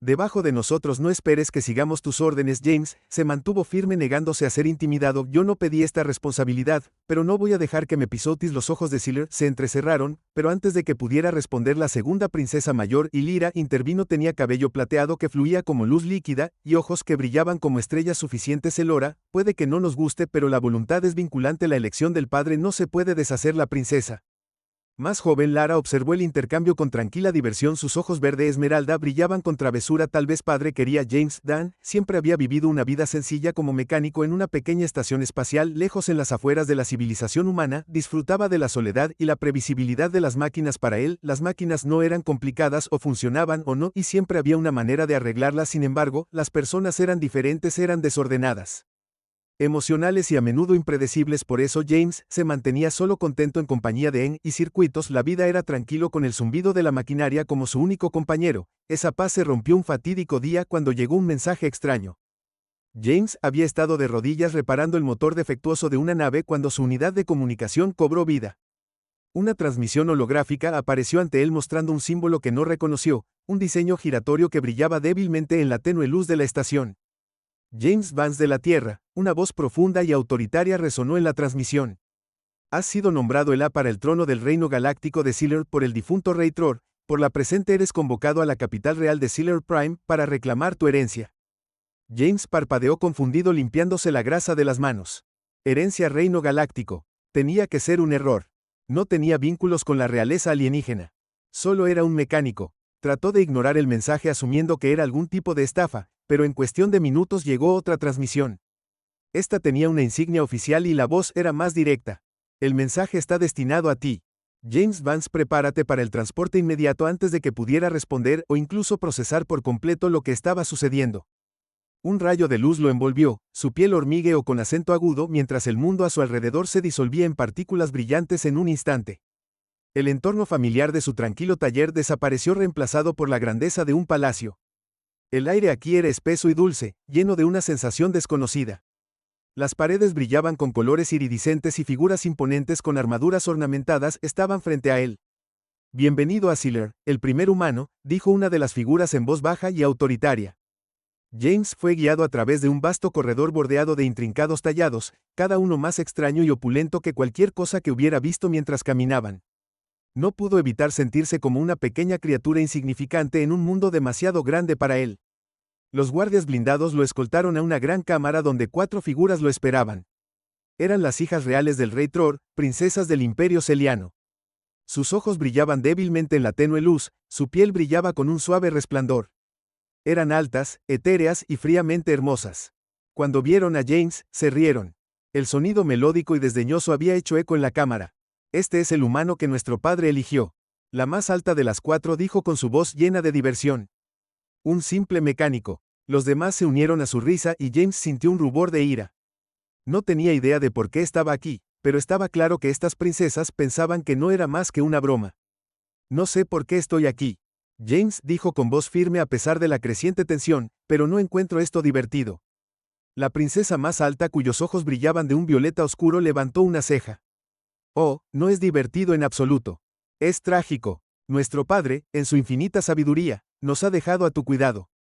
Debajo de nosotros, no esperes que sigamos tus órdenes. James se mantuvo firme negándose a ser intimidado. Yo no pedí esta responsabilidad, pero no voy a dejar que me pisotees. Los ojos de Sealer se entrecerraron, pero antes de que pudiera responder la segunda princesa mayor, Ylira, intervino. Tenía cabello plateado que fluía como luz líquida, y ojos que brillaban como estrellas suficientes. Elora, puede que no nos guste, pero la voluntad es vinculante. La elección del padre no se puede deshacer. La princesa más joven Lara observó el intercambio con tranquila diversión. Sus ojos verde esmeralda brillaban con travesura. Tal vez padre quería. James Dan siempre había vivido una vida sencilla como mecánico en una pequeña estación espacial lejos en las afueras de la civilización humana. Disfrutaba de la soledad y la previsibilidad de las máquinas. Para él, las máquinas no eran complicadas, o funcionaban o no, y siempre había una manera de arreglarlas. Sin embargo, las personas eran diferentes, eran desordenadas, emocionales y a menudo impredecibles. Por eso James se mantenía solo, contento en compañía de En y Circuitos. La vida era tranquilo con el zumbido de la maquinaria como su único compañero. Esa paz se rompió un fatídico día cuando llegó un mensaje extraño. James había estado de rodillas reparando el motor defectuoso de una nave cuando su unidad de comunicación cobró vida. Una transmisión holográfica apareció ante él mostrando un símbolo que no reconoció, un diseño giratorio que brillaba débilmente en la tenue luz de la estación. James Vance de la Tierra. Una voz profunda y autoritaria resonó en la transmisión. Has sido nombrado Elá para el trono del reino galáctico de Sealer por el difunto rey Tror. Por la presente eres convocado a la capital real de Sealer Prime para reclamar tu herencia. James parpadeó confundido, limpiándose la grasa de las manos. Herencia, reino galáctico. Tenía que ser un error. No tenía vínculos con la realeza alienígena. Solo era un mecánico. Trató de ignorar el mensaje asumiendo que era algún tipo de estafa, pero en cuestión de minutos llegó otra transmisión. Esta tenía una insignia oficial y la voz era más directa. El mensaje está destinado a ti. James Vance, prepárate para el transporte inmediato. Antes de que pudiera responder o incluso procesar por completo lo que estaba sucediendo, un rayo de luz lo envolvió, su piel hormigueó con acento agudo mientras el mundo a su alrededor se disolvía en partículas brillantes en un instante. El entorno familiar de su tranquilo taller desapareció, reemplazado por la grandeza de un palacio. El aire aquí era espeso y dulce, lleno de una sensación desconocida. Las paredes brillaban con colores iridiscentes y figuras imponentes con armaduras ornamentadas estaban frente a él. Bienvenido a Sealer, el primer humano, dijo una de las figuras en voz baja y autoritaria. James fue guiado a través de un vasto corredor bordeado de intrincados tallados, cada uno más extraño y opulento que cualquier cosa que hubiera visto mientras caminaban. No pudo evitar sentirse como una pequeña criatura insignificante en un mundo demasiado grande para él. Los guardias blindados lo escoltaron a una gran cámara donde 4 figuras lo esperaban. Eran las hijas reales del rey Tror, princesas del Imperio Celiano. Sus ojos brillaban débilmente en la tenue luz, su piel brillaba con un suave resplandor. Eran altas, etéreas y fríamente hermosas. Cuando vieron a James, se rieron. El sonido melódico y desdeñoso había hecho eco en la cámara. Este es el humano que nuestro padre eligió. La más alta de las 4 dijo con su voz llena de diversión. Un simple mecánico. Los demás se unieron a su risa y James sintió un rubor de ira. No tenía idea de por qué estaba aquí, pero estaba claro que estas princesas pensaban que no era más que una broma. No sé por qué estoy aquí. James dijo con voz firme a pesar de la creciente tensión, pero no encuentro esto divertido. La princesa más alta, cuyos ojos brillaban de un violeta oscuro, levantó una ceja. Oh, no es divertido en absoluto. Es trágico. Nuestro padre, en su infinita sabiduría, nos ha dejado a tu cuidado.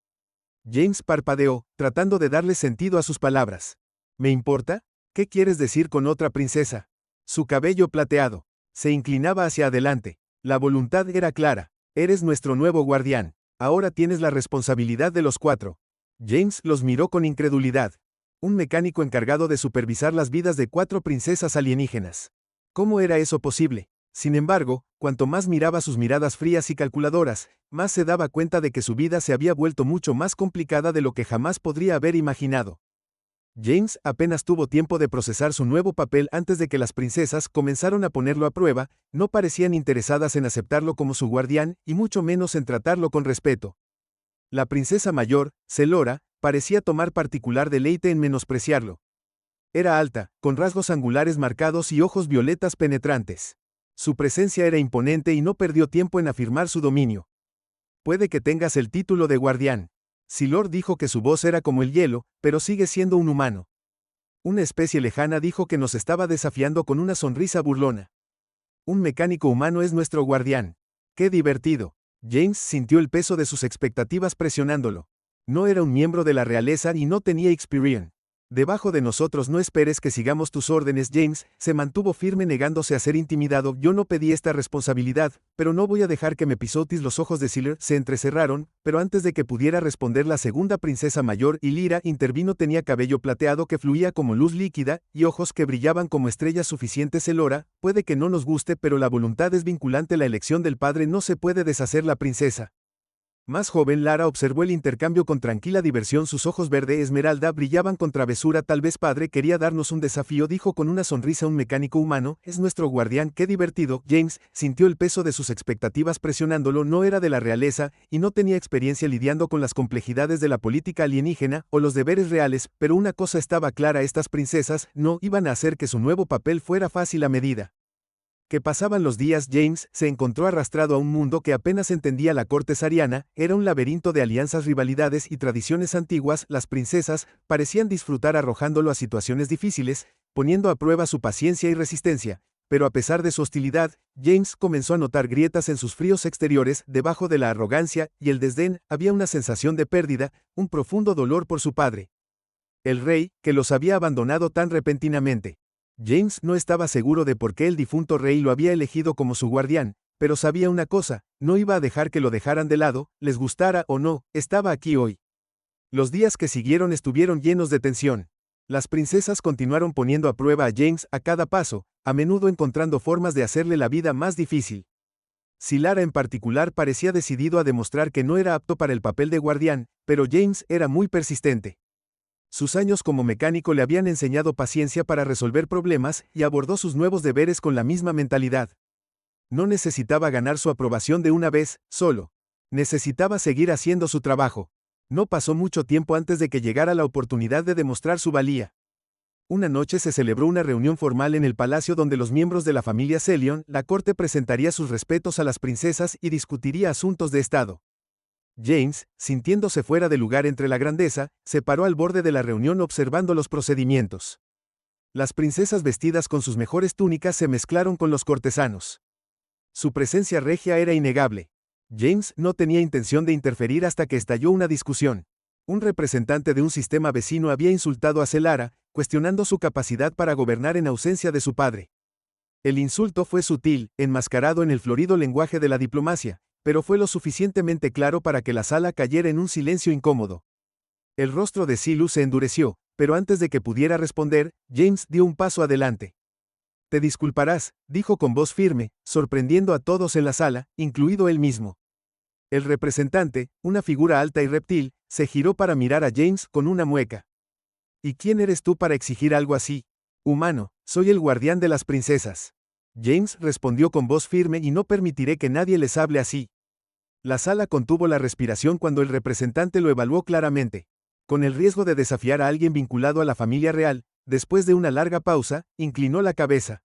James parpadeó, tratando de darle sentido a sus palabras. ¿Me importa? ¿Qué quieres decir con otra princesa? Su cabello plateado se inclinaba hacia adelante. La voluntad era clara. Eres nuestro nuevo guardián. Ahora tienes la responsabilidad de los 4. James los miró con incredulidad. Un mecánico encargado de supervisar las vidas de 4 princesas alienígenas. ¿Cómo era eso posible? Sin embargo, cuanto más miraba sus miradas frías y calculadoras, más se daba cuenta de que su vida se había vuelto mucho más complicada de lo que jamás podría haber imaginado. James apenas tuvo tiempo de procesar su nuevo papel antes de que las princesas comenzaron a ponerlo a prueba. No parecían interesadas en aceptarlo como su guardián, y mucho menos en tratarlo con respeto. La princesa mayor, Selora, parecía tomar particular deleite en menospreciarlo. Era alta, con rasgos angulares marcados y ojos violetas penetrantes. Su presencia era imponente y no perdió tiempo en afirmar su dominio. Puede que tengas el título de guardián. Silor dijo que su voz era como el hielo, pero sigue siendo un humano. Una especie lejana dijo que nos estaba desafiando con una sonrisa burlona. Un mecánico humano es nuestro guardián. ¡Qué divertido! James sintió el peso de sus expectativas presionándolo. No era un miembro de la realeza y no tenía Experian. Debajo de nosotros no esperes que sigamos tus órdenes. James se mantuvo firme negándose a ser intimidado. Yo no pedí esta responsabilidad, pero no voy a dejar que me pisotees. Los ojos de Sealer se entrecerraron, pero antes de que pudiera responder la segunda princesa mayor y Lyra intervino. Tenía cabello plateado que fluía como luz líquida, y ojos que brillaban como estrellas suficientes. Elora, puede que no nos guste, pero la voluntad es vinculante. La elección del padre no se puede deshacer. La princesa más joven Lara observó el intercambio con tranquila diversión. Sus ojos verde esmeralda brillaban con travesura. Tal vez padre quería darnos un desafío, dijo con una sonrisa. Un mecánico humano, es nuestro guardián. Qué divertido. James sintió el peso de sus expectativas presionándolo. No era de la realeza, y no tenía experiencia lidiando con las complejidades de la política alienígena o los deberes reales, pero una cosa estaba clara: estas princesas no iban a hacer que su nuevo papel fuera fácil. A medida que pasaban los días, James se encontró arrastrado a un mundo que apenas entendía. La corte sariana era un laberinto de alianzas, rivalidades y tradiciones antiguas. Las princesas parecían disfrutar arrojándolo a situaciones difíciles, poniendo a prueba su paciencia y resistencia. Pero a pesar de su hostilidad, James comenzó a notar grietas en sus fríos exteriores. Debajo de la arrogancia y el desdén había una sensación de pérdida, un profundo dolor por su padre, el rey, que los había abandonado tan repentinamente. James no estaba seguro de por qué el difunto rey lo había elegido como su guardián, pero sabía una cosa: no iba a dejar que lo dejaran de lado, les gustara o no. Estaba aquí hoy. Los días que siguieron estuvieron llenos de tensión. Las princesas continuaron poniendo a prueba a James a cada paso, a menudo encontrando formas de hacerle la vida más difícil. Lara en particular parecía decidido a demostrar que no era apto para el papel de guardián, pero James era muy persistente. Sus años como mecánico le habían enseñado paciencia para resolver problemas, y abordó sus nuevos deberes con la misma mentalidad. No necesitaba ganar su aprobación de una vez, solo. Necesitaba seguir haciendo su trabajo. No pasó mucho tiempo antes de que llegara la oportunidad de demostrar su valía. Una noche se celebró una reunión formal en el palacio donde los miembros de la familia Celion. La corte presentaría sus respetos a las princesas y discutiría asuntos de estado. James, sintiéndose fuera de lugar entre la grandeza, se paró al borde de la reunión observando los procedimientos. Las princesas vestidas con sus mejores túnicas se mezclaron con los cortesanos. Su presencia regia era innegable. James no tenía intención de interferir hasta que estalló una discusión. Un representante de un sistema vecino había insultado a Lara, cuestionando su capacidad para gobernar en ausencia de su padre. El insulto fue sutil, enmascarado en el florido lenguaje de la diplomacia, pero fue lo suficientemente claro para que la sala cayera en un silencio incómodo. El rostro de Silu se endureció, pero antes de que pudiera responder, James dio un paso adelante. Te disculparás, dijo con voz firme, sorprendiendo a todos en la sala, incluido él mismo. El representante, una figura alta y reptil, se giró para mirar a James con una mueca. ¿Y quién eres tú para exigir algo así? Humano, soy el guardián de las princesas. James respondió con voz firme: y no permitiré que nadie les hable así. La sala contuvo la respiración cuando el representante lo evaluó claramente. Con el riesgo de desafiar a alguien vinculado a la familia real, después de una larga pausa, inclinó la cabeza.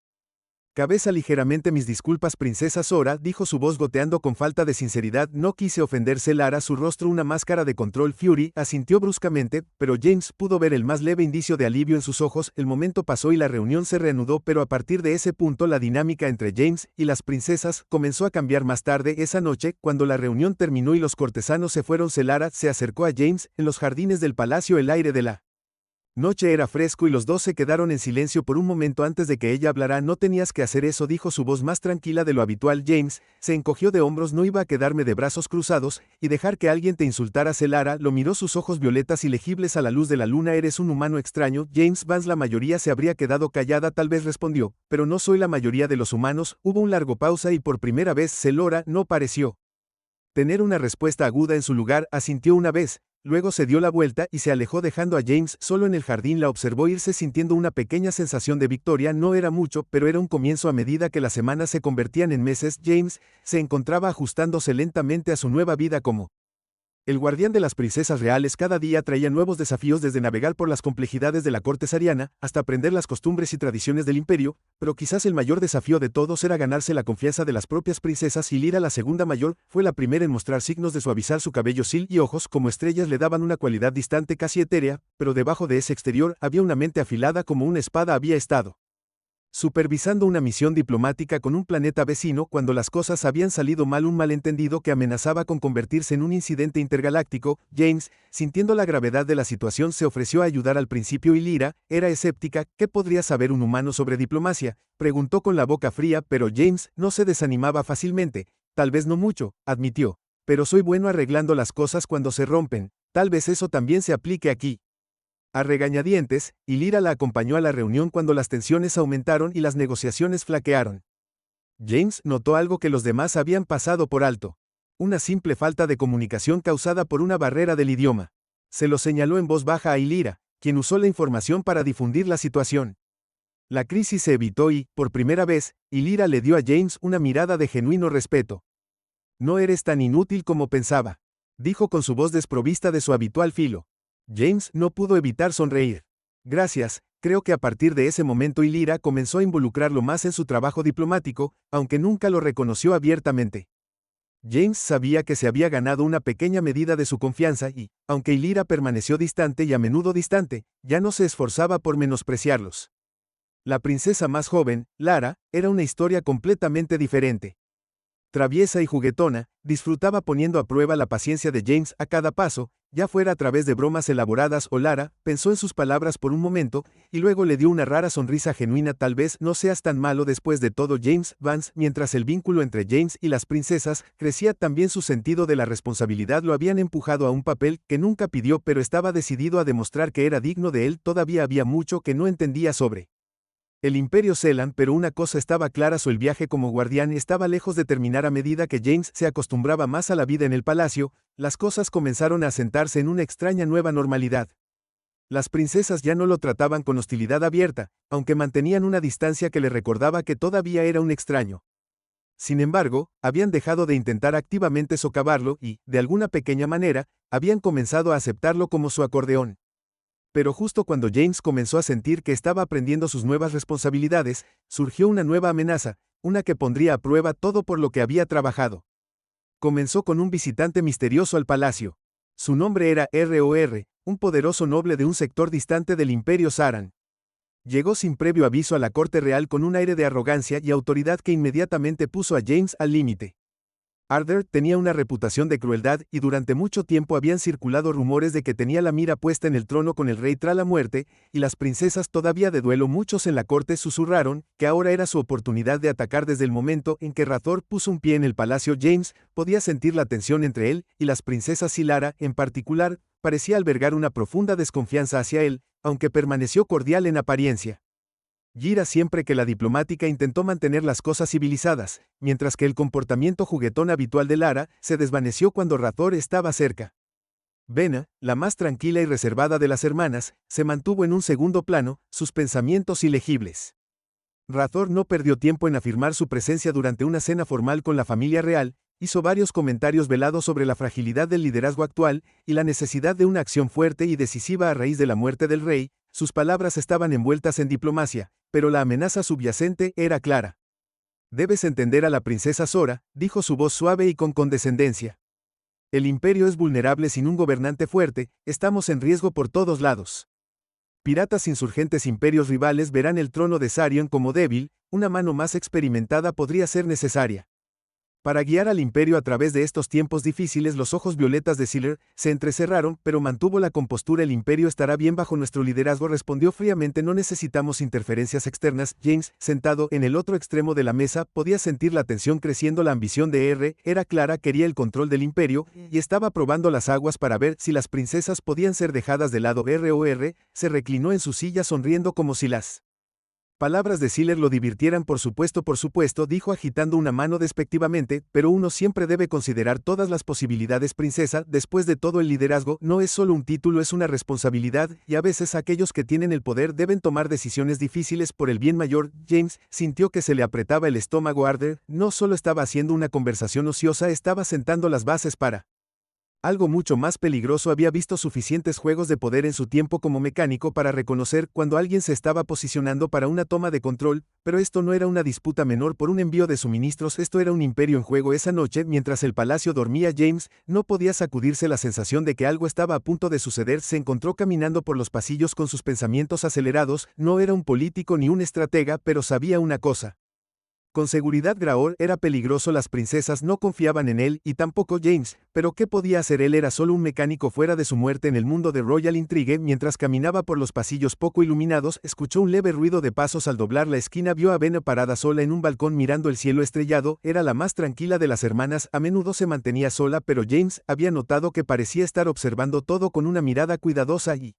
Cabeza ligeramente. Mis disculpas, princesa Sora, dijo, su voz goteando con falta de sinceridad. No quise ofenderse. Lara, su rostro una máscara de control. Fury asintió bruscamente, pero James pudo ver el más leve indicio de alivio en sus ojos. El momento pasó y la reunión se reanudó, pero a partir de ese punto la dinámica entre James y las princesas comenzó a cambiar. Más tarde esa noche, cuando la reunión terminó y los cortesanos se fueron, Lara se acercó a James en los jardines del palacio. El aire de la noche era fresco y los dos se quedaron en silencio por un momento antes de que ella hablara. No tenías que hacer eso, dijo, su voz más tranquila de lo habitual. James se encogió de hombros. No iba a quedarme de brazos cruzados y dejar que alguien te insultara. Lara lo miró, sus ojos violetas y legibles a la luz de la luna. Eres un humano extraño, James Vance. La mayoría se habría quedado callada, tal vez, respondió, pero no soy la mayoría de los humanos. Hubo un largo pausa y por primera vez Lara no pareció tener una respuesta aguda. En su lugar, asintió una vez. Luego se dio la vuelta y se alejó dejando a James solo en el jardín. La observó irse sintiendo una pequeña sensación de victoria. No era mucho, pero era un comienzo. A medida que las semanas se convertían en meses, James se encontraba ajustándose lentamente a su nueva vida como el guardián de las princesas reales. Cada día traía nuevos desafíos, desde navegar por las complejidades de la corte sariana hasta aprender las costumbres y tradiciones del imperio, pero quizás el mayor desafío de todos era ganarse la confianza de las propias princesas. Y Lyra, la segunda mayor, fue la primera en mostrar signos de suavizar. Su cabello sil y ojos como estrellas le daban una cualidad distante, casi etérea, pero debajo de ese exterior había una mente afilada como una espada. Había estado supervisando una misión diplomática con un planeta vecino cuando las cosas habían salido mal, un malentendido que amenazaba con convertirse en un incidente intergaláctico. James, sintiendo la gravedad de la situación, se ofreció a ayudar al principio y Lyra era escéptica. ¿Qué podría saber un humano sobre diplomacia?, preguntó con la boca fría, pero James no se desanimaba fácilmente. Tal vez no mucho, admitió, pero soy bueno arreglando las cosas cuando se rompen. Tal vez eso también se aplique aquí. A regañadientes, y Lyra la acompañó a la reunión cuando las tensiones aumentaron y las negociaciones flaquearon. James notó algo que los demás habían pasado por alto. Una simple falta de comunicación causada por una barrera del idioma. Se lo señaló en voz baja a Lyra, quien usó la información para difundir la situación. La crisis se evitó y, por primera vez, Lyra le dio a James una mirada de genuino respeto. No eres tan inútil como pensaba, dijo con su voz desprovista de su habitual filo. James no pudo evitar sonreír. Gracias, creo que a partir de ese momento Lyra comenzó a involucrarlo más en su trabajo diplomático, aunque nunca lo reconoció abiertamente. James sabía que se había ganado una pequeña medida de su confianza y, aunque Lyra permaneció distante y a menudo distante, ya no se esforzaba por menospreciarlos. La princesa más joven, Lara, era una historia completamente diferente. Traviesa y juguetona, disfrutaba poniendo a prueba la paciencia de James a cada paso, ya fuera a través de bromas elaboradas o Lara pensó en sus palabras por un momento, y luego le dio una rara sonrisa genuina. Tal vez no seas tan malo después de todo, James Vance. Mientras el vínculo entre James y las princesas crecía, también su sentido de la responsabilidad lo habían empujado a un papel que nunca pidió, pero estaba decidido a demostrar que era digno de él. Todavía había mucho que no entendía sobre el Imperio Celan, pero una cosa estaba clara: el viaje como guardián estaba lejos de terminar. A medida que James se acostumbraba más a la vida en el palacio, las cosas comenzaron a asentarse en una extraña nueva normalidad. Las princesas ya no lo trataban con hostilidad abierta, aunque mantenían una distancia que le recordaba que todavía era un extraño. Sin embargo, habían dejado de intentar activamente socavarlo y, de alguna pequeña manera, habían comenzado a aceptarlo como su acordeón. Pero justo cuando James comenzó a sentir que estaba aprendiendo sus nuevas responsabilidades, surgió una nueva amenaza, una que pondría a prueba todo por lo que había trabajado. Comenzó con un visitante misterioso al palacio. Su nombre era ROR, un poderoso noble de un sector distante del Imperio Saran. Llegó sin previo aviso a la corte real con un aire de arrogancia y autoridad que inmediatamente puso a James al límite. Arthur tenía una reputación de crueldad y durante mucho tiempo habían circulado rumores de que tenía la mira puesta en el trono con el rey tras la muerte, y las princesas todavía de duelo. Muchos en la corte susurraron que ahora era su oportunidad de atacar. Desde el momento en que Rathor puso un pie en el palacio, James podía sentir la tensión entre él y las princesas, y Lara, en particular, parecía albergar una profunda desconfianza hacia él, aunque permaneció cordial en apariencia. Gira siempre que la diplomática intentó mantener las cosas civilizadas, mientras que el comportamiento juguetón habitual de Lara se desvaneció cuando Rathor estaba cerca. Vena, la más tranquila y reservada de las hermanas, se mantuvo en un segundo plano, sus pensamientos ilegibles. Rathor no perdió tiempo en afirmar su presencia durante una cena formal con la familia real, hizo varios comentarios velados sobre la fragilidad del liderazgo actual y la necesidad de una acción fuerte y decisiva a raíz de la muerte del rey. Sus palabras estaban envueltas en diplomacia, pero la amenaza subyacente era clara. Debes entender a la princesa Sora, dijo su voz suave y con condescendencia. El imperio es vulnerable sin un gobernante fuerte, estamos en riesgo por todos lados. Piratas insurgentes, imperios rivales verán el trono de Sarion como débil, una mano más experimentada podría ser necesaria. Para guiar al imperio a través de estos tiempos difíciles. Los ojos violetas de Sealer se entrecerraron, pero mantuvo la compostura. El imperio estará bien bajo nuestro liderazgo, respondió fríamente. No necesitamos interferencias externas. James, sentado en el otro extremo de la mesa, podía sentir la tensión creciendo. La ambición de R era clara: quería el control del imperio, y estaba probando las aguas para ver si las princesas podían ser dejadas de lado. ROR se reclinó en su silla sonriendo como si las palabras de Sealer lo divirtieran. Por supuesto, dijo agitando una mano despectivamente, pero uno siempre debe considerar todas las posibilidades, princesa. Después de todo, el liderazgo no es solo un título, es una responsabilidad, y a veces aquellos que tienen el poder deben tomar decisiones difíciles por el bien mayor. James sintió que se le apretaba el estómago. Arthur no solo estaba haciendo una conversación ociosa, estaba sentando las bases para Algo mucho más peligroso. Había visto suficientes juegos de poder en su tiempo como mecánico para reconocer cuando alguien se estaba posicionando para una toma de control, pero esto no era una disputa menor por un envío de suministros, esto era un imperio en juego. Esa noche, mientras el palacio dormía, James no podía sacudirse la sensación de que algo estaba a punto de suceder. Se encontró caminando por los pasillos con sus pensamientos acelerados. No era un político ni un estratega, pero sabía una cosa. Con seguridad Graor era peligroso. Las princesas no confiaban en él y tampoco James, pero ¿qué podía hacer? Él era solo un mecánico fuera de su muerte en el mundo de Royal Intrigue. Mientras caminaba por los pasillos poco iluminados, escuchó un leve ruido de pasos. Al doblar la esquina vio a Ben parada sola en un balcón mirando el cielo estrellado. Era la más tranquila de las hermanas, a menudo se mantenía sola, pero James había notado que parecía estar observando todo con una mirada cuidadosa y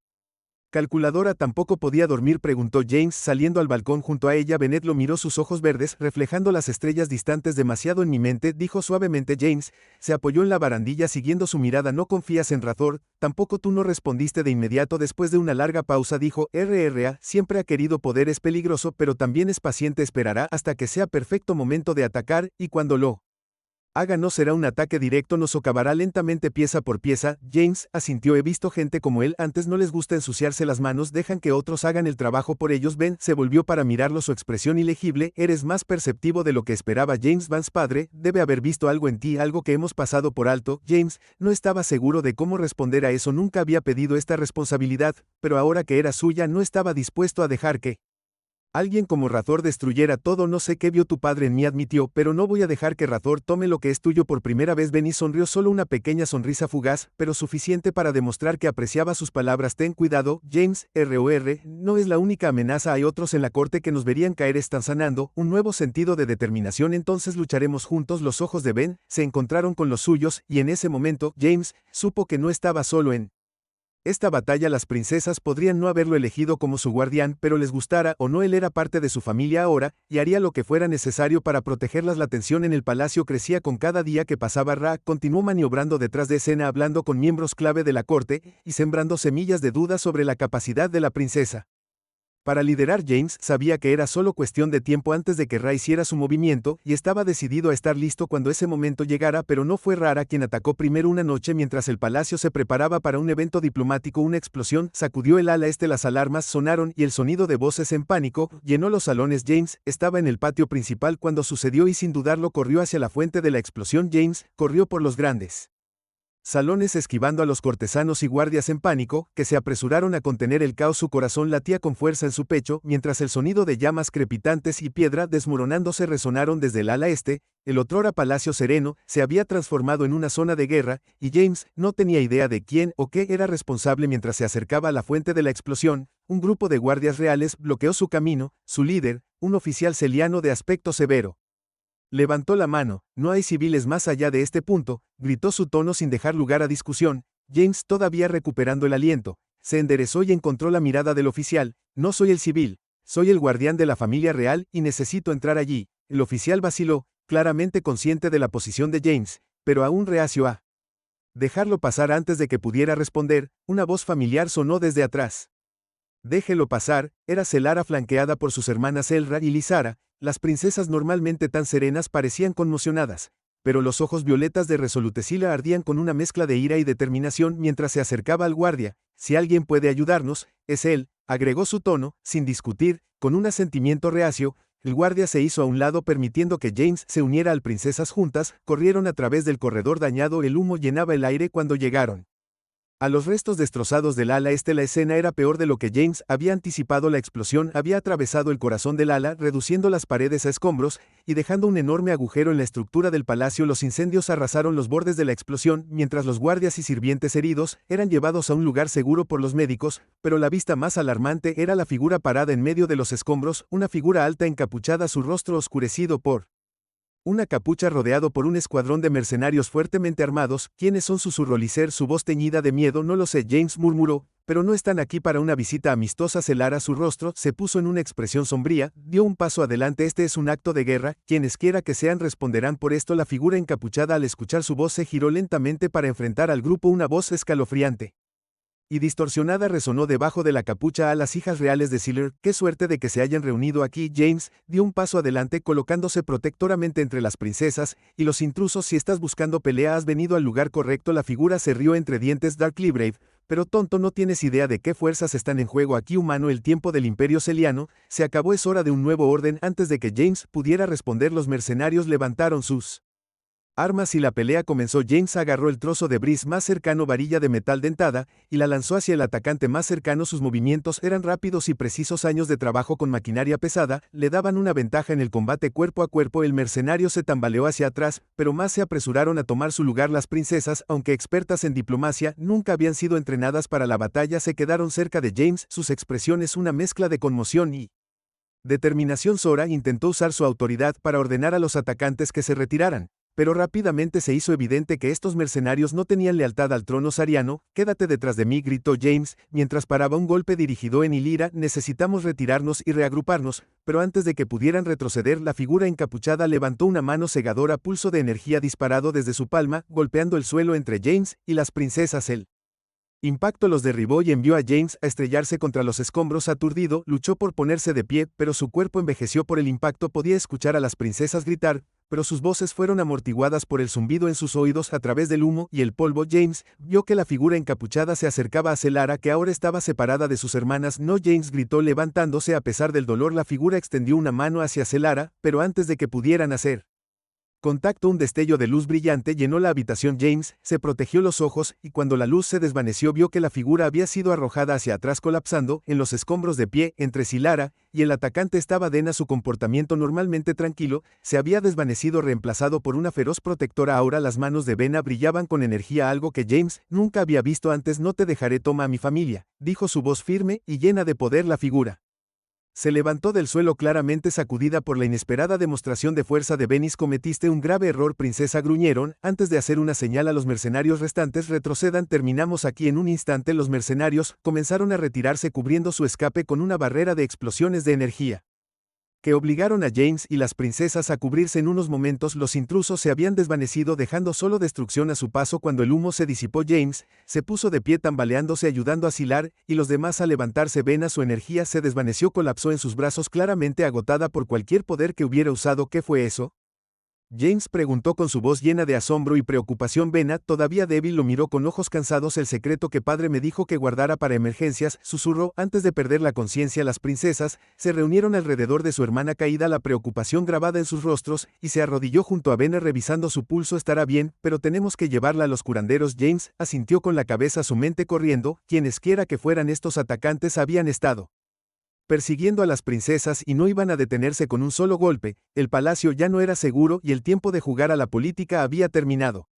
calculadora. ¿Tampoco podía dormir?, preguntó James saliendo al balcón junto a ella. Bennett lo miró, sus ojos verdes reflejando las estrellas distantes. Demasiado en mi mente, dijo suavemente. James se apoyó en la barandilla siguiendo su mirada. ¿No confías en Razor? Tampoco tú. No respondiste de inmediato. Después de una larga pausa dijo, RRA siempre ha querido poder. Es peligroso, pero también es paciente. Esperará hasta que sea perfecto momento de atacar, y cuando lo haga no será un ataque directo, nos socavará lentamente pieza por pieza. James asintió. He visto gente como él antes, no les gusta ensuciarse las manos, dejan que otros hagan el trabajo por ellos. Ben se volvió para mirarlo, su expresión ilegible. Eres más perceptivo de lo que esperaba. James Vance padre debe haber visto algo en ti, algo que hemos pasado por alto. James no estaba seguro de cómo responder a eso. Nunca había pedido esta responsabilidad, pero ahora que era suya no estaba dispuesto a dejar que alguien como Razor destruyera todo. No sé qué vio tu padre en mí, admitió, pero no voy a dejar que Razor tome lo que es tuyo por primera vez. Benny sonrió, solo una pequeña sonrisa fugaz, pero suficiente para demostrar que apreciaba sus palabras. Ten cuidado, James, ROR, no es la única amenaza, hay otros en la corte que nos verían caer. Están sanando un nuevo sentido de determinación, entonces lucharemos juntos. Los ojos de Ben se encontraron con los suyos, y en ese momento, James supo que no estaba solo en esta batalla. Las princesas podrían no haberlo elegido como su guardián, pero les gustara o no, él era parte de su familia ahora, y haría lo que fuera necesario para protegerlas. La tensión en el palacio crecía con cada día que pasaba. Ra continuó maniobrando detrás de escena, hablando con miembros clave de la corte, y sembrando semillas de dudas sobre la capacidad de la princesa para liderar. James sabía que era solo cuestión de tiempo antes de que Ra hiciera su movimiento, y estaba decidido a estar listo cuando ese momento llegara. Pero no fue Rara quien atacó primero. Una noche, mientras el palacio se preparaba para un evento diplomático, una explosión sacudió el ala este. Las alarmas sonaron y el sonido de voces en pánico llenó los salones. James estaba en el patio principal cuando sucedió y sin dudarlo corrió hacia la fuente de la explosión. James corrió por los grandes salones esquivando a los cortesanos y guardias en pánico, que se apresuraron a contener el caos. Su corazón latía con fuerza en su pecho, mientras el sonido de llamas crepitantes y piedra desmoronándose resonaron desde el ala este. El otrora palacio sereno se había transformado en una zona de guerra, y James no tenía idea de quién o qué era responsable. Mientras se acercaba a la fuente de la explosión, un grupo de guardias reales bloqueó su camino. Su líder, un oficial celiano de aspecto severo, levantó la mano. No hay civiles más allá de este punto, gritó, su tono sin dejar lugar a discusión. James, todavía recuperando el aliento, se enderezó y encontró la mirada del oficial. No soy el civil, soy el guardián de la familia real y necesito entrar allí. El oficial vaciló, claramente consciente de la posición de James, pero aún reacio a dejarlo pasar. Antes de que pudiera responder, una voz familiar sonó desde atrás. Déjelo pasar. Era Celara, flanqueada por sus hermanas Elra y Lysara. Las princesas, normalmente tan serenas, parecían conmocionadas, pero los ojos violetas de Resolutecila ardían con una mezcla de ira y determinación mientras se acercaba al guardia. Si alguien puede ayudarnos, es él, agregó su tono, sin discutir, con un asentimiento reacio. El guardia se hizo a un lado permitiendo que James se uniera al princesas. Juntas corrieron a través del corredor dañado. El humo llenaba el aire cuando llegaron a los restos destrozados del ala este. La escena era peor de lo que James había anticipado. La explosión había atravesado el corazón del ala, reduciendo las paredes a escombros y dejando un enorme agujero en la estructura del palacio. Los incendios arrasaron los bordes de la explosión, mientras los guardias y sirvientes heridos eran llevados a un lugar seguro por los médicos, pero la vista más alarmante era la figura parada en medio de los escombros, una figura alta encapuchada, su rostro oscurecido por una capucha, rodeado por un escuadrón de mercenarios fuertemente armados. ¿Quiénes son?, susurró Lizer, su voz teñida de miedo. No lo sé, James murmuró, pero no están aquí para una visita amistosa. Celara, su rostro se puso en una expresión sombría, dio un paso adelante. Este es un acto de guerra, quienes quiera que sean responderán por esto. La figura encapuchada, al escuchar su voz, se giró lentamente para enfrentar al grupo, una voz escalofriante Y distorsionada resonó debajo de la capucha a las hijas reales de Sealer. Qué suerte de que se hayan reunido aquí. James dio un paso adelante colocándose protectoramente entre las princesas y los intrusos. Si estás buscando pelea has venido al lugar correcto. La figura se rió entre dientes. Darkly Brave, pero tonto, no tienes idea de qué fuerzas están en juego aquí. Humano, el tiempo del imperio celiano se acabó, es hora de un nuevo orden. Antes de que James pudiera responder, los mercenarios levantaron sus armas y la pelea comenzó. James agarró el trozo de bris más cercano, varilla de metal dentada, y la lanzó hacia el atacante más cercano. Sus movimientos eran rápidos y precisos. Años de trabajo con maquinaria pesada le daban una ventaja en el combate cuerpo a cuerpo. El mercenario se tambaleó hacia atrás, pero más se apresuraron a tomar su lugar. Las princesas, aunque expertas en diplomacia, nunca habían sido entrenadas para la batalla. Se quedaron cerca de James, sus expresiones una mezcla de conmoción y determinación. Sora intentó usar su autoridad para ordenar a los atacantes que se retiraran, pero rápidamente se hizo evidente que estos mercenarios no tenían lealtad al trono sariano. Quédate detrás de mí, gritó James, mientras paraba un golpe dirigido en Illyra. Necesitamos retirarnos y reagruparnos, pero antes de que pudieran retroceder, la figura encapuchada levantó una mano cegadora. Pulso de energía disparado desde su palma, golpeando el suelo entre James y las princesas. El impacto los derribó y envió a James a estrellarse contra los escombros. Aturdido, luchó por ponerse de pie, pero su cuerpo envejeció por el impacto. Podía escuchar a las princesas gritar, pero sus voces fueron amortiguadas por el zumbido en sus oídos a través del humo y el polvo. James vio que la figura encapuchada se acercaba a Celara, que ahora estaba separada de sus hermanas. No, James gritó levantándose a pesar del dolor. La figura extendió una mano hacia Celara, pero antes de que pudieran hacer contacto, un destello de luz brillante llenó la habitación. James se protegió los ojos, y cuando la luz se desvaneció vio que la figura había sido arrojada hacia atrás, colapsando en los escombros. De pie entre Celara y el atacante estaba Dena. Su comportamiento normalmente tranquilo se había desvanecido, reemplazado por una feroz protectora aura. Las manos de Dena brillaban con energía, algo que James nunca había visto antes. No te dejaré, toma a mi familia, dijo su voz firme y llena de poder. La figura se levantó del suelo, claramente sacudida por la inesperada demostración de fuerza de Venice. Cometiste un grave error, princesa, gruñeron, antes de hacer una señal a los mercenarios restantes. Retrocedan, terminamos aquí en un instante. Los mercenarios comenzaron a retirarse, cubriendo su escape con una barrera de explosiones de energía que obligaron a James y las princesas a cubrirse. En unos momentos los intrusos se habían desvanecido, dejando solo destrucción a su paso. Cuando el humo se disipó, James se puso de pie tambaleándose, ayudando a Sylar y los demás a levantarse. Vena, su energía se desvaneció, colapsó en sus brazos, claramente agotada por cualquier poder que hubiera usado. ¿Qué fue eso?, James preguntó con su voz llena de asombro y preocupación. Vena, todavía débil, lo miró con ojos cansados. El secreto que padre me dijo que guardara para emergencias, susurró. Antes de perder la conciencia, las princesas se reunieron alrededor de su hermana caída, la preocupación grabada en sus rostros, y se arrodilló junto a Vena revisando su pulso. Estará bien, pero tenemos que llevarla a los curanderos. James asintió con la cabeza, su mente corriendo. Quienesquiera que fueran estos atacantes habían estado persiguiendo a las princesas y no iban a detenerse con un solo golpe. El palacio ya no era seguro y el tiempo de jugar a la política había terminado.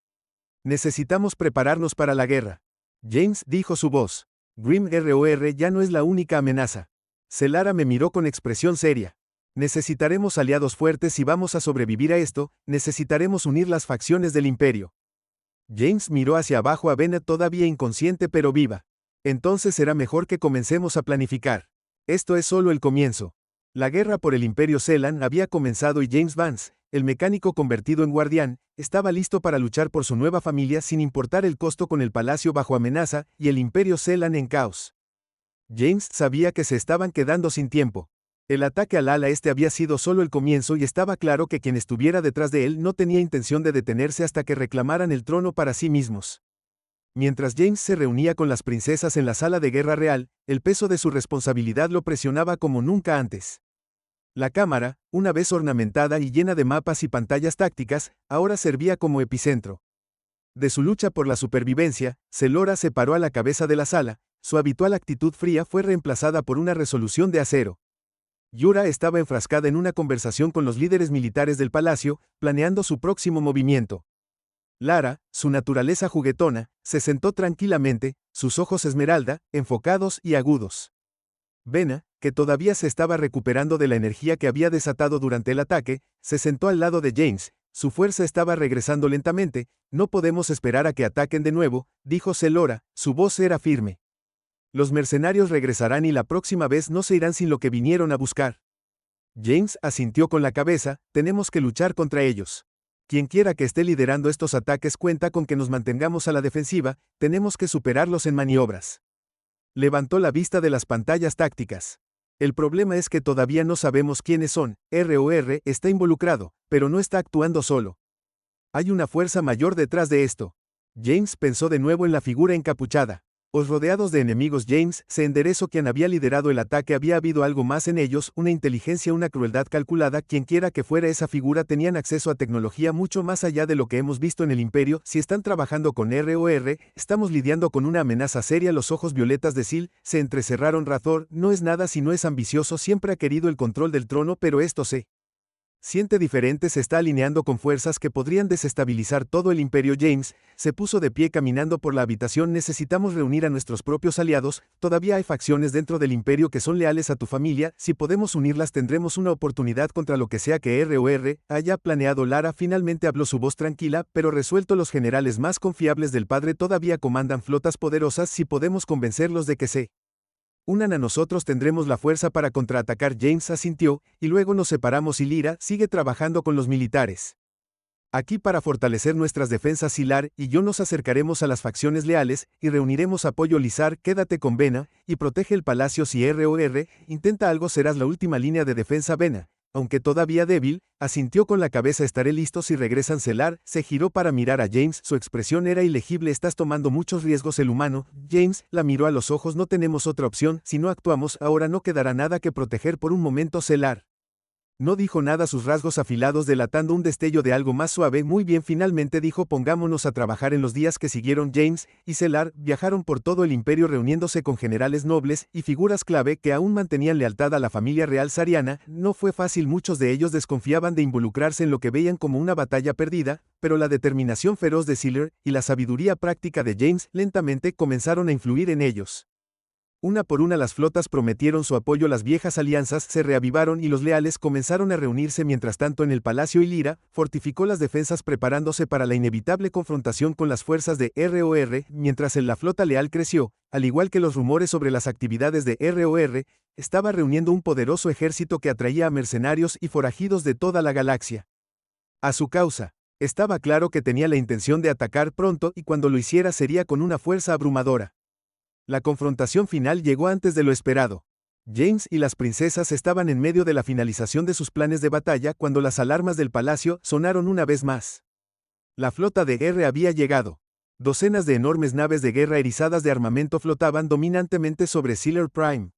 Necesitamos prepararnos para la guerra. James, dijo su voz. Grim ROR ya no es la única amenaza. Celara me miró con expresión seria. Necesitaremos aliados fuertes si vamos a sobrevivir a esto. Necesitaremos unir las facciones del imperio. James miró hacia abajo a Vena, todavía inconsciente pero viva. Entonces será mejor que comencemos a planificar. Esto es solo el comienzo. La guerra por el Imperio Celan había comenzado y James Vance, el mecánico convertido en guardián, estaba listo para luchar por su nueva familia sin importar el costo, con el palacio bajo amenaza y el Imperio Celan en caos. James sabía que se estaban quedando sin tiempo. El ataque al ala este había sido solo el comienzo y estaba claro que quien estuviera detrás de él no tenía intención de detenerse hasta que reclamaran el trono para sí mismos. Mientras James se reunía con las princesas en la sala de guerra real, el peso de su responsabilidad lo presionaba como nunca antes. La cámara, una vez ornamentada y llena de mapas y pantallas tácticas, ahora servía como epicentro de su lucha por la supervivencia. Zelora se paró a la cabeza de la sala, su habitual actitud fría fue reemplazada por una resolución de acero. Yura estaba enfrascada en una conversación con los líderes militares del palacio, planeando su próximo movimiento. Lara, su naturaleza juguetona, se sentó tranquilamente, sus ojos esmeralda, enfocados y agudos. Vena, que todavía se estaba recuperando de la energía que había desatado durante el ataque, se sentó al lado de James. Su fuerza estaba regresando lentamente. No podemos esperar a que ataquen de nuevo, dijo Zelora, su voz era firme. Los mercenarios regresarán y la próxima vez no se irán sin lo que vinieron a buscar. James asintió con la cabeza. Tenemos que luchar contra ellos. Quienquiera que esté liderando estos ataques cuenta con que nos mantengamos a la defensiva. Tenemos que superarlos en maniobras. Levantó la vista de las pantallas tácticas. El problema es que todavía no sabemos quiénes son. ROR está involucrado, pero no está actuando solo. Hay una fuerza mayor detrás de esto. James pensó de nuevo en la figura encapuchada. Os rodeados de enemigos, James se enderezó. Quien había liderado el ataque había habido algo más en ellos, una inteligencia, una crueldad calculada. Quienquiera que fuera esa figura tenían acceso a tecnología mucho más allá de lo que hemos visto en el Imperio. Si están trabajando con ROR, estamos lidiando con una amenaza seria. Los ojos violetas de Sil se entrecerraron. Razor no es nada si no es ambicioso, siempre ha querido el control del trono, pero esto se siente diferente, se está alineando con fuerzas que podrían desestabilizar todo el Imperio. James se puso de pie caminando por la habitación. Necesitamos reunir a nuestros propios aliados. Todavía hay facciones dentro del Imperio que son leales a tu familia. Si podemos unirlas tendremos una oportunidad contra lo que sea que ROR haya planeado. Lara finalmente habló, su voz tranquila, pero resuelto. Los generales más confiables del padre todavía comandan flotas poderosas. Si podemos convencerlos de que se unan a nosotros tendremos la fuerza para contraatacar. James asintió, y luego nos separamos y Lyra sigue trabajando con los militares aquí para fortalecer nuestras defensas. Sylar y yo nos acercaremos a las facciones leales y reuniremos apoyo. Lizar, quédate con Vena y protege el palacio. Si ROR intenta algo serás la última línea de defensa. Vena, aunque todavía débil, asintió con la cabeza. Estaré listo si regresan. Sylar se giró para mirar a James, su expresión era ilegible. Estás tomando muchos riesgos. El humano, James, la miró a los ojos. No tenemos otra opción, si no actuamos ahora no quedará nada que proteger por un momento. Sylar no dijo nada, sus rasgos afilados delatando un destello de algo más suave. Muy bien, finalmente dijo, pongámonos a trabajar. En los días que siguieron, James y Sylar viajaron por todo el imperio reuniéndose con generales nobles y figuras clave que aún mantenían lealtad a la familia real sariana. No fue fácil, muchos de ellos desconfiaban de involucrarse en lo que veían como una batalla perdida, pero la determinación feroz de Sylar y la sabiduría práctica de James lentamente comenzaron a influir en ellos. Una por una las flotas prometieron su apoyo, las viejas alianzas se reavivaron y los leales comenzaron a reunirse. Mientras tanto en el palacio, Lyra fortificó las defensas preparándose para la inevitable confrontación con las fuerzas de ROR, mientras la flota leal creció, al igual que los rumores sobre las actividades de ROR, estaba reuniendo un poderoso ejército que atraía a mercenarios y forajidos de toda la galaxia a su causa. Estaba claro que tenía la intención de atacar pronto y cuando lo hiciera sería con una fuerza abrumadora. La confrontación final llegó antes de lo esperado. James y las princesas estaban en medio de la finalización de sus planes de batalla cuando las alarmas del palacio sonaron una vez más. La flota de guerra había llegado. Docenas de enormes naves de guerra erizadas de armamento flotaban dominantemente sobre Sylar Prime.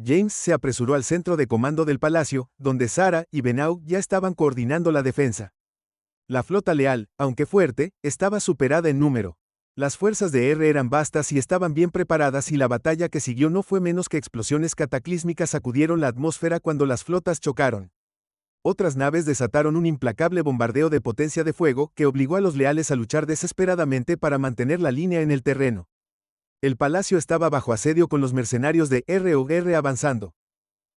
James se apresuró al centro de comando del palacio, donde Sara y Benau ya estaban coordinando la defensa. La flota leal, aunque fuerte, estaba superada en número. Las fuerzas de R eran vastas y estaban bien preparadas, y la batalla que siguió no fue menos que explosiones cataclísmicas sacudieron la atmósfera cuando las flotas chocaron. Otras naves desataron un implacable bombardeo de potencia de fuego que obligó a los leales a luchar desesperadamente para mantener la línea en el terreno. El palacio estaba bajo asedio con los mercenarios de ROR avanzando.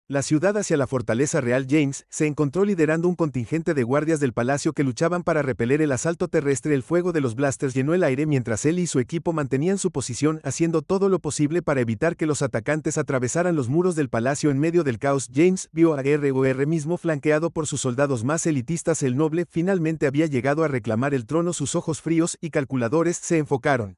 La ciudad hacia la fortaleza real. James se encontró liderando un contingente de guardias del palacio que luchaban para repeler el asalto terrestre. El fuego de los blasters llenó el aire mientras él y su equipo mantenían su posición, haciendo todo lo posible para evitar que los atacantes atravesaran los muros del palacio. En medio del caos, James vio a ROR mismo flanqueado por sus soldados más elitistas. El noble finalmente había llegado a reclamar el trono. Sus ojos fríos y calculadores se enfocaron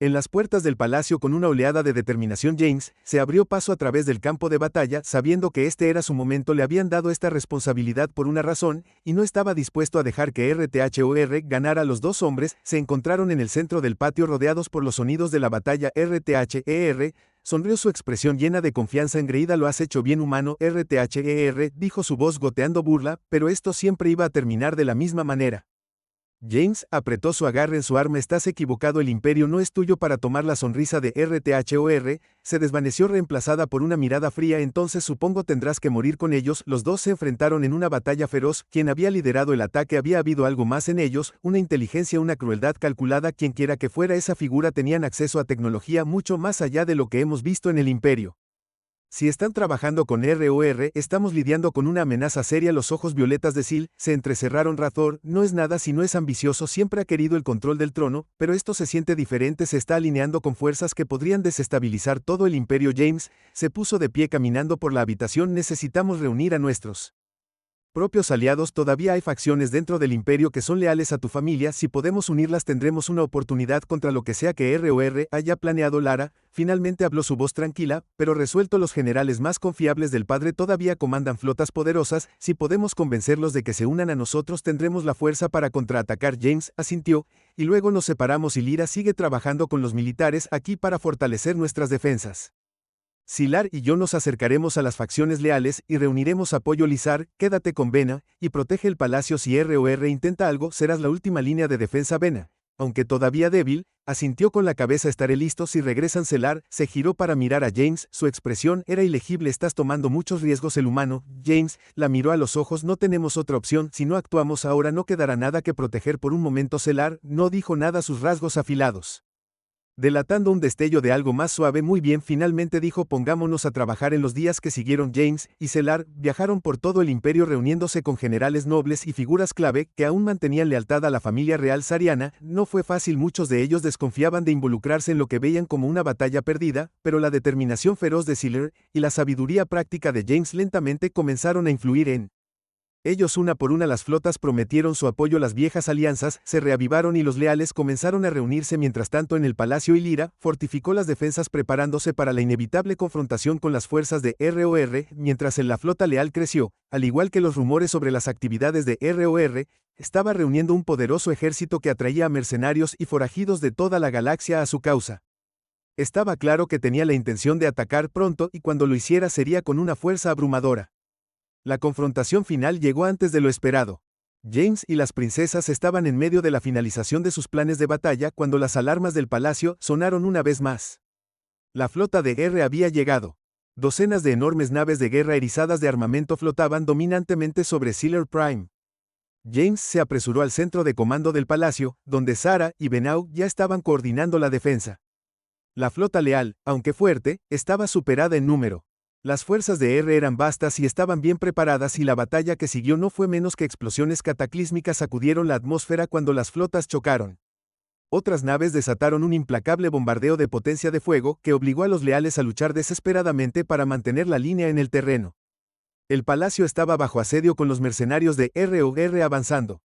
en las puertas del palacio. Con una oleada de determinación, James se abrió paso a través del campo de batalla, sabiendo que este era su momento. Le habían dado esta responsabilidad por una razón, y no estaba dispuesto a dejar que RTHOR ganara. Los dos hombres se encontraron en el centro del patio rodeados por los sonidos de la batalla. RTHER sonrió, su expresión llena de confianza engreída. Lo has hecho bien, humano. RTHER dijo, su voz goteando burla, pero esto siempre iba a terminar de la misma manera. James apretó su agarre en su arma. Estás equivocado, el imperio no es tuyo para tomar. La sonrisa de RTHOR se desvaneció reemplazada por una mirada fría. Entonces supongo tendrás que morir con ellos. Los dos se enfrentaron en una batalla feroz. Quien había liderado el ataque había habido algo más en ellos, una inteligencia, una crueldad calculada. Quienquiera que fuera esa figura tenían acceso a tecnología mucho más allá de lo que hemos visto en el imperio. Si están trabajando con ROR, estamos lidiando con una amenaza seria. Los ojos violetas de Sil se entrecerraron. Razor no es nada si no es ambicioso, siempre ha querido el control del trono, pero esto se siente diferente, se está alineando con fuerzas que podrían desestabilizar todo el imperio. James se puso de pie caminando por la habitación. Necesitamos reunir a nuestros propios aliados. Todavía hay facciones dentro del imperio que son leales a tu familia. Si podemos unirlas tendremos una oportunidad contra lo que sea que ROR haya planeado. Lara finalmente habló su voz tranquila, pero resuelto. Los generales más confiables del padre todavía comandan flotas poderosas, si podemos convencerlos de que se unan a nosotros tendremos la fuerza para contraatacar. James asintió, y luego nos separamos y Lyra sigue trabajando con los militares aquí para fortalecer nuestras defensas. Sylar y yo nos acercaremos a las facciones leales y reuniremos apoyo. Lizar, quédate con Vena y protege el palacio. Si ROR intenta algo, serás la última línea de defensa. Vena, aunque todavía débil, asintió con la cabeza. Estaré listo si regresan. Sylar se giró para mirar a James, su expresión era ilegible. Estás tomando muchos riesgos. El humano, James, la miró a los ojos. No tenemos otra opción, si no actuamos ahora no quedará nada que proteger por un momento. Sylar no dijo nada, sus rasgos afilados delatando un destello de algo más suave. Muy bien, finalmente dijo, pongámonos a trabajar. En los días que siguieron, James y Sylar viajaron por todo el imperio reuniéndose con generales nobles y figuras clave que aún mantenían lealtad a la familia real sariana. No fue fácil, muchos de ellos desconfiaban de involucrarse en lo que veían como una batalla perdida, pero la determinación feroz de Sylar y la sabiduría práctica de James lentamente comenzaron a influir en ellos. Una por una las flotas prometieron su apoyo, las viejas alianzas se reavivaron y los leales comenzaron a reunirse. Mientras tanto en el palacio Lyra fortificó las defensas preparándose para la inevitable confrontación con las fuerzas de ROR, mientras en la flota leal creció, al igual que los rumores sobre las actividades de ROR, estaba reuniendo un poderoso ejército que atraía a mercenarios y forajidos de toda la galaxia a su causa. Estaba claro que tenía la intención de atacar pronto y cuando lo hiciera sería con una fuerza abrumadora. La confrontación final llegó antes de lo esperado. James y las princesas estaban en medio de la finalización de sus planes de batalla cuando las alarmas del palacio sonaron una vez más. La flota de guerra había llegado. Docenas de enormes naves de guerra erizadas de armamento flotaban dominantemente sobre Sylar Prime. James se apresuró al centro de comando del palacio, donde Sarah y Benau ya estaban coordinando la defensa. La flota leal, aunque fuerte, estaba superada en número. Las fuerzas de R eran vastas y estaban bien preparadas y la batalla que siguió no fue menos que explosiones cataclísmicas sacudieron la atmósfera cuando las flotas chocaron. Otras naves desataron un implacable bombardeo de potencia de fuego que obligó a los leales a luchar desesperadamente para mantener la línea en el terreno. El palacio estaba bajo asedio con los mercenarios de ROR avanzando.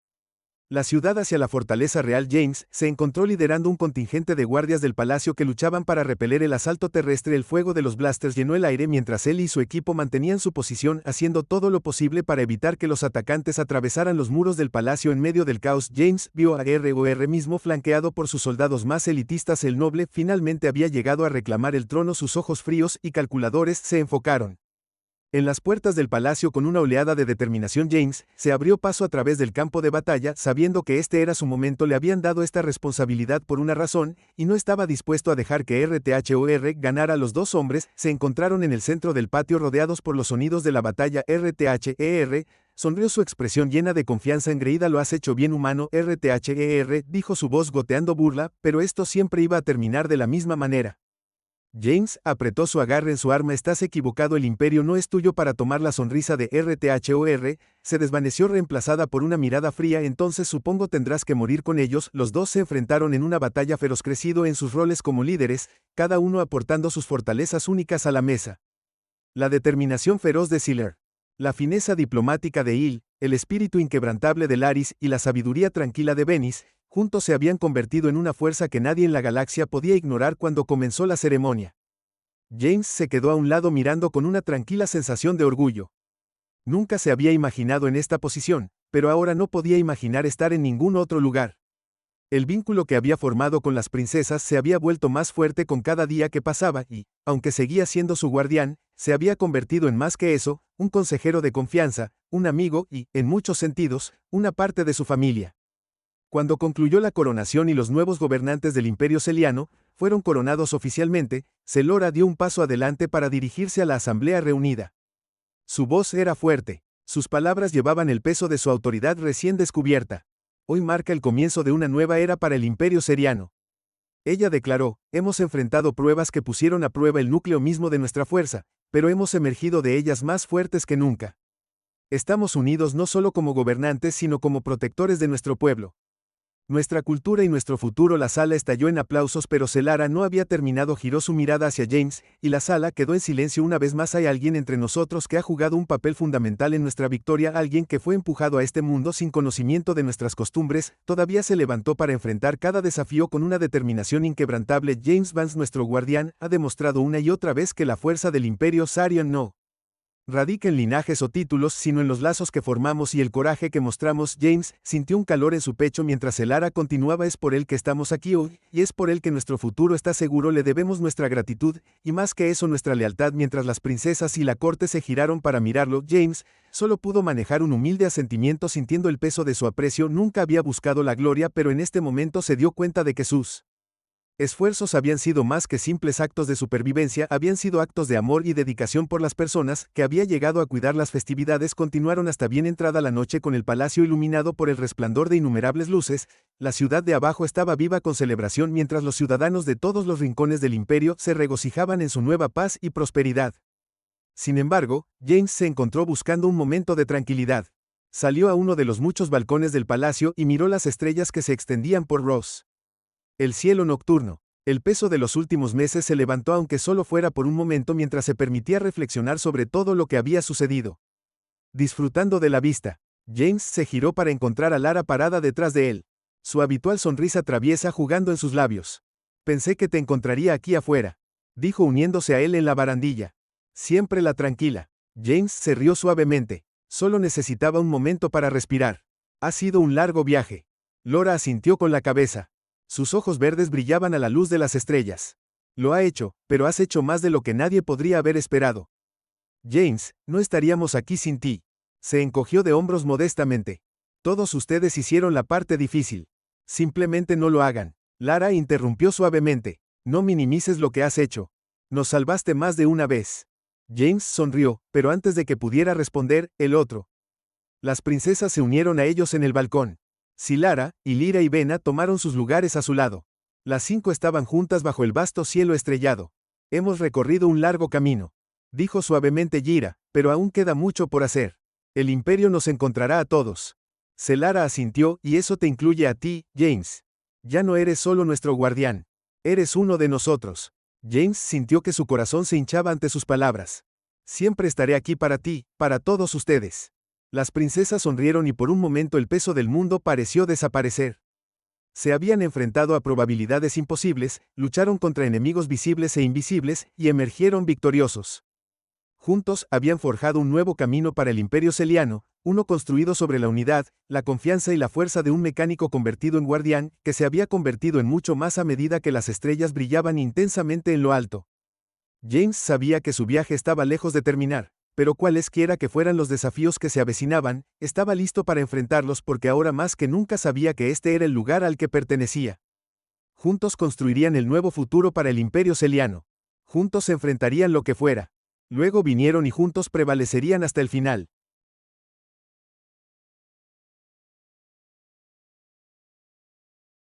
La ciudad hacia la fortaleza real. James se encontró liderando un contingente de guardias del palacio que luchaban para repeler el asalto terrestre. El fuego de los blasters llenó el aire mientras él y su equipo mantenían su posición, haciendo todo lo posible para evitar que los atacantes atravesaran los muros del palacio. En medio del caos, James vio a ROR mismo flanqueado por sus soldados más elitistas. El noble finalmente había llegado a reclamar el trono. Sus ojos fríos y calculadores se enfocaron en las puertas del palacio. Con una oleada de determinación, James se abrió paso a través del campo de batalla, sabiendo que este era su momento. Le habían dado esta responsabilidad por una razón, y no estaba dispuesto a dejar que RTHOR ganara. Los dos hombres se encontraron en el centro del patio rodeados por los sonidos de la batalla. RTHER sonrió, su expresión llena de confianza engreída. Lo has hecho bien, humano. RTHER dijo, su voz goteando burla, pero esto siempre iba a terminar de la misma manera. James apretó su agarre en su arma. Estás equivocado, el imperio no es tuyo para tomar. La sonrisa de RTHOR se desvaneció reemplazada por una mirada fría. Entonces supongo tendrás que morir con ellos. Los dos se enfrentaron en una batalla feroz, crecido en sus roles como líderes, cada uno aportando sus fortalezas únicas a la mesa. La determinación feroz de Sylar, la fineza diplomática de Hill, el espíritu inquebrantable de Laris y la sabiduría tranquila de Venice, juntos se habían convertido en una fuerza que nadie en la galaxia podía ignorar. Cuando comenzó la ceremonia, James se quedó a un lado mirando con una tranquila sensación de orgullo. Nunca se había imaginado en esta posición, pero ahora no podía imaginar estar en ningún otro lugar. El vínculo que había formado con las princesas se había vuelto más fuerte con cada día que pasaba y, aunque seguía siendo su guardián, se había convertido en más que eso, un consejero de confianza, un amigo y, en muchos sentidos, una parte de su familia. Cuando concluyó la coronación y los nuevos gobernantes del Imperio Seliano fueron coronados oficialmente, Selora dio un paso adelante para dirigirse a la asamblea reunida. Su voz era fuerte, sus palabras llevaban el peso de su autoridad recién descubierta. Hoy marca el comienzo de una nueva era para el Imperio Seriano. Ella declaró, hemos enfrentado pruebas que pusieron a prueba el núcleo mismo de nuestra fuerza, pero hemos emergido de ellas más fuertes que nunca. Estamos unidos no solo como gobernantes sino como protectores de nuestro pueblo. Nuestra cultura y nuestro futuro. La sala estalló en aplausos, pero Celara no había terminado. Giró su mirada hacia James, y la sala quedó en silencio una vez más. Hay alguien entre nosotros que ha jugado un papel fundamental en nuestra victoria, alguien que fue empujado a este mundo sin conocimiento de nuestras costumbres, todavía se levantó para enfrentar cada desafío con una determinación inquebrantable. James Vance, nuestro guardián, ha demostrado una y otra vez que la fuerza del Imperio Sarian no radica en linajes o títulos, sino en los lazos que formamos y el coraje que mostramos. James sintió un calor en su pecho mientras Celara continuaba. Es por él que estamos aquí hoy, y es por él que nuestro futuro está seguro. Le debemos nuestra gratitud, y más que eso nuestra lealtad. Mientras las princesas y la corte se giraron para mirarlo, James solo pudo manejar un humilde asentimiento, sintiendo el peso de su aprecio. Nunca había buscado la gloria, pero en este momento se dio cuenta de que sus esfuerzos habían sido más que simples actos de supervivencia, habían sido actos de amor y dedicación por las personas que había llegado a cuidar. Las festividades continuaron hasta bien entrada la noche, con el palacio iluminado por el resplandor de innumerables luces. La ciudad de abajo estaba viva con celebración, mientras los ciudadanos de todos los rincones del imperio se regocijaban en su nueva paz y prosperidad. Sin embargo, James se encontró buscando un momento de tranquilidad. Salió a uno de los muchos balcones del palacio y miró las estrellas que se extendían por Ross. El cielo nocturno. El peso de los últimos meses se levantó, aunque solo fuera por un momento, mientras se permitía reflexionar sobre todo lo que había sucedido. Disfrutando de la vista, James se giró para encontrar a Lara parada detrás de él. Su habitual sonrisa traviesa jugando en sus labios. Pensé que te encontraría aquí afuera, dijo uniéndose a él en la barandilla. Siempre la tranquila. James se rió suavemente. Solo necesitaba un momento para respirar. Ha sido un largo viaje. Laura asintió con la cabeza. Sus ojos verdes brillaban a la luz de las estrellas. Lo ha hecho, pero has hecho más de lo que nadie podría haber esperado. James, no estaríamos aquí sin ti. Se encogió de hombros modestamente. Todos ustedes hicieron la parte difícil. Simplemente no lo hagan. Lara interrumpió suavemente. No minimices lo que has hecho. Nos salvaste más de una vez. James sonrió, pero antes de que pudiera responder, el otro. Las princesas se unieron a ellos en el balcón. Silara, y Lyra y Vena tomaron sus lugares a su lado. Las 5 estaban juntas bajo el vasto cielo estrellado. Hemos recorrido un largo camino, dijo suavemente Lyra, pero aún queda mucho por hacer. El imperio nos encontrará a todos. Celara asintió, y eso te incluye a ti, James. Ya no eres solo nuestro guardián. Eres uno de nosotros. James sintió que su corazón se hinchaba ante sus palabras. Siempre estaré aquí para ti, para todos ustedes. Las princesas sonrieron y por un momento el peso del mundo pareció desaparecer. Se habían enfrentado a probabilidades imposibles, lucharon contra enemigos visibles e invisibles, y emergieron victoriosos. Juntos habían forjado un nuevo camino para el Imperio Seliano, uno construido sobre la unidad, la confianza y la fuerza de un mecánico convertido en guardián, que se había convertido en mucho más a medida que las estrellas brillaban intensamente en lo alto. James sabía que su viaje estaba lejos de terminar, pero cualesquiera que fueran los desafíos que se avecinaban, estaba listo para enfrentarlos, porque ahora más que nunca sabía que este era el lugar al que pertenecía. Juntos construirían el nuevo futuro para el Imperio Seliano. Juntos se enfrentarían lo que fuera. Luego vinieron y juntos prevalecerían hasta el final.